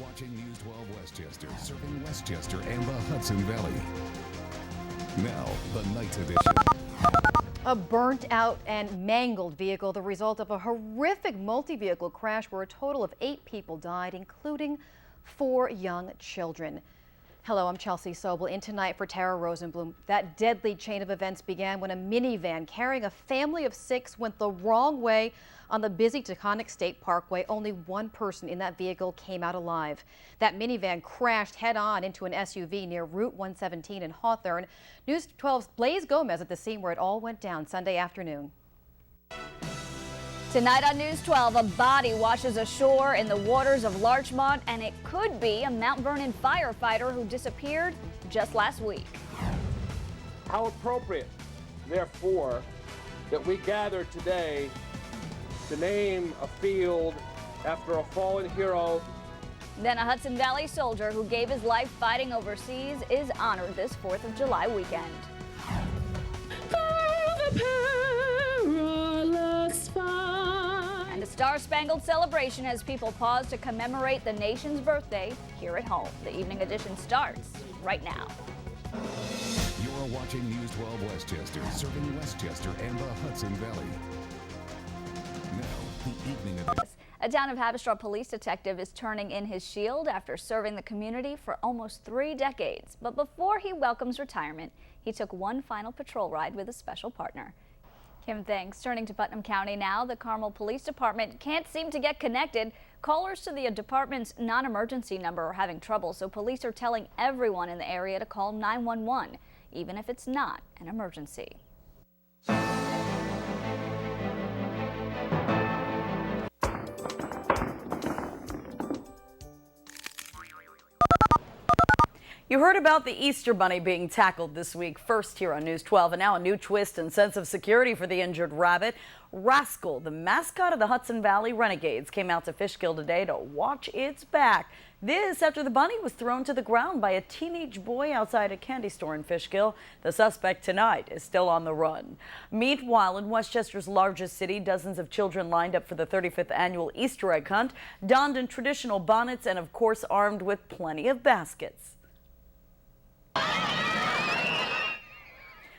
watching News 12 Westchester, serving Westchester and the Hudson Valley. Now, the night's edition. A burnt out and mangled vehicle, the result of a horrific multi-vehicle crash where a total of 8 people died, including 4 young children. Hello, I'm Chelsea Sobel in tonight for Tara Rosenblum. That deadly chain of events began when a minivan carrying a family of 6 went the wrong way on the busy Taconic State Parkway. Only one person in that vehicle came out alive. That minivan crashed head-on into an SUV near Route 117 in Hawthorne. News 12's Blaze Gomez at the scene where it all went down Sunday afternoon. Tonight on News 12, a body washes ashore in the waters of Larchmont, and it could be a Mount Vernon firefighter who disappeared just last week. How appropriate, therefore, that we gather today to name a field after a fallen hero. Then a Hudson Valley soldier who gave his life fighting overseas is honored this 4th of July weekend. And a star-spangled celebration as people pause to commemorate the nation's birthday here at home. The evening edition starts right now. You are watching News 12 Westchester, serving Westchester and the Hudson Valley. Now, the evening edition. A Town of Haverstraw police detective is turning in his shield after serving the community for almost 3 decades. But before he welcomes retirement, he took one final patrol ride with a special partner. Kim, thanks. Turning to Putnam County now, the Carmel Police Department can't seem to get connected. Callers to the department's non-emergency number are having trouble, so police are telling everyone in the area to call 911, even if it's not an emergency. You heard about the Easter Bunny being tackled this week, first here on News 12, and now a new twist and sense of security for the injured rabbit. Rascal, the mascot of the Hudson Valley Renegades, came out to Fishkill today to watch its back. This after the bunny was thrown to the ground by a teenage boy outside a candy store in Fishkill. The suspect tonight is still on the run. Meanwhile, in Westchester's largest city, dozens of children lined up for the 35th annual Easter egg hunt, donned in traditional bonnets and, of course, armed with plenty of baskets.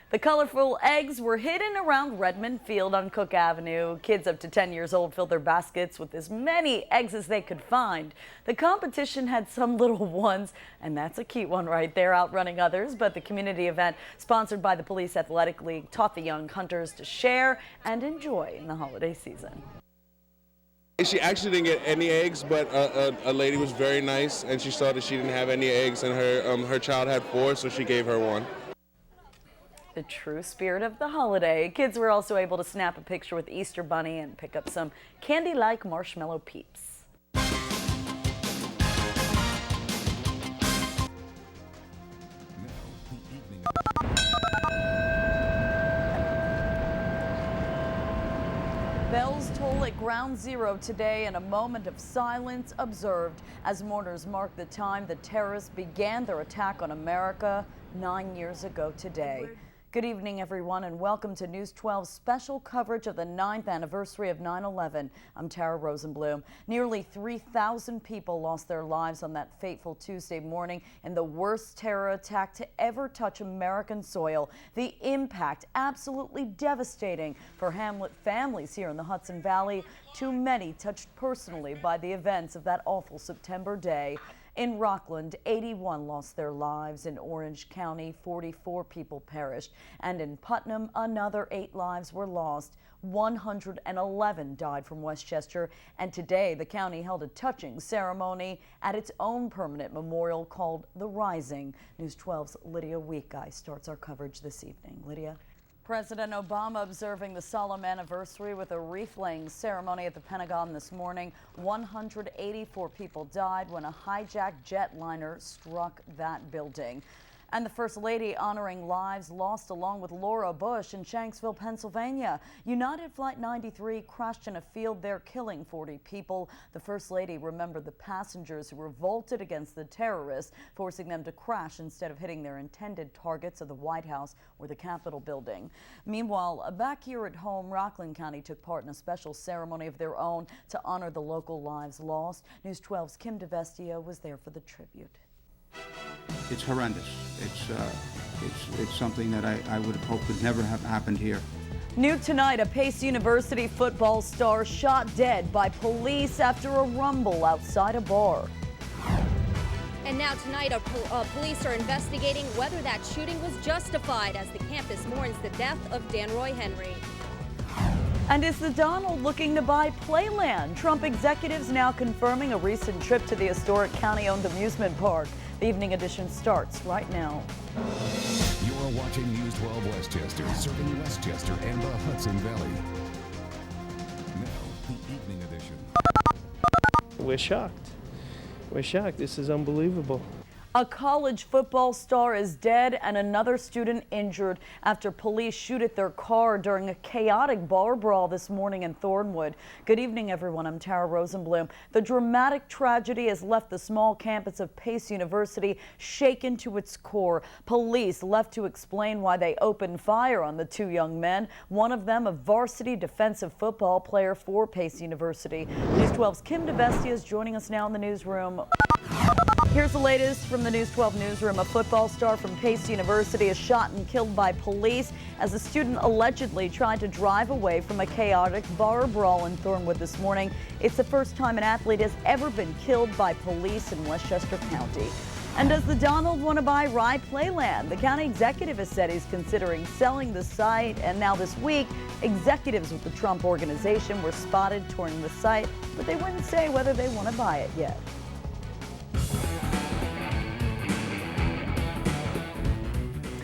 The colorful eggs were hidden around Redmond Field on Cook Avenue. Kids up to 10 years old filled their baskets with as many eggs as they could find. The competition had some little ones, and that's a cute one right there, outrunning others. But the community event, sponsored by the Police Athletic League, taught the young hunters to share and enjoy in the holiday season. She actually didn't get any eggs, but a lady was very nice, and she saw that she didn't have any eggs, and her child had 4, so she gave her 1. The true spirit of the holiday. Kids were also able to snap a picture with the Easter Bunny and pick up some candy-like marshmallow peeps. Bells toll at Ground Zero today, and a moment of silence observed as mourners mark the time the terrorists began their attack on America 9 years ago today. Good evening, everyone, and welcome to News 12's special coverage of the 9th anniversary of 9/11. I'm Tara Rosenblum. Nearly 3,000 people lost their lives on that fateful Tuesday morning in the worst terror attack to ever touch American soil. The impact absolutely devastating for Hamlet families here in the Hudson Valley, too many touched personally by the events of that awful September day. In Rockland, 81 lost their lives. In Orange County, 44 people perished. And in Putnam, another 8 lives were lost. 111 died from Westchester. And today, the county held a touching ceremony at its own permanent memorial called The Rising. News 12's Lydia Weekguy starts our coverage this evening. Lydia? President Obama observing the solemn anniversary with a wreath-laying ceremony at the Pentagon this morning. 184 people died when a hijacked jetliner struck that building. And the First Lady honoring lives lost along with Laura Bush in Shanksville, Pennsylvania. United Flight 93 crashed in a field there, killing 40 people. The First Lady remembered the passengers who revolted against the terrorists, forcing them to crash instead of hitting their intended targets of the White House or the Capitol building. Meanwhile, back here at home, Rockland County took part in a special ceremony of their own to honor the local lives lost. News 12's Kim DeVestia was there for the tribute. It's horrendous. It's something that I would have hoped would never have happened here. New tonight, a Pace University football star shot dead by police after a rumble outside a bar. And now tonight, police are investigating whether that shooting was justified as the campus mourns the death of Danroy Henry. And is the Donald looking to buy Playland? Trump executives now confirming a recent trip to the historic county-owned amusement park. The evening edition starts right now. You're watching News 12 Westchester, serving Westchester and the Hudson Valley. Now, the evening edition. We're shocked. We're shocked. This is unbelievable. A college football star is dead and another student injured after police shoot at their car during a chaotic bar brawl this morning in Thornwood. Good evening, everyone. I'm Tara Rosenblum. The dramatic tragedy has left the small campus of Pace University shaken to its core. Police left to explain why they opened fire on the two young men, one of them a varsity defensive football player for Pace University. News 12's Kim DeVestia is joining us now in the newsroom. Here's the latest from the News 12 newsroom. A football star from Pace University is shot and killed by police as a student allegedly tried to drive away from a chaotic bar brawl in Thornwood this morning. It's the first time an athlete has ever been killed by police in Westchester County. And does the Donald want to buy Rye Playland? The county executive has said he's considering selling the site, and now this week, executives with the Trump organization were spotted touring the site, but they wouldn't say whether they want to buy it yet.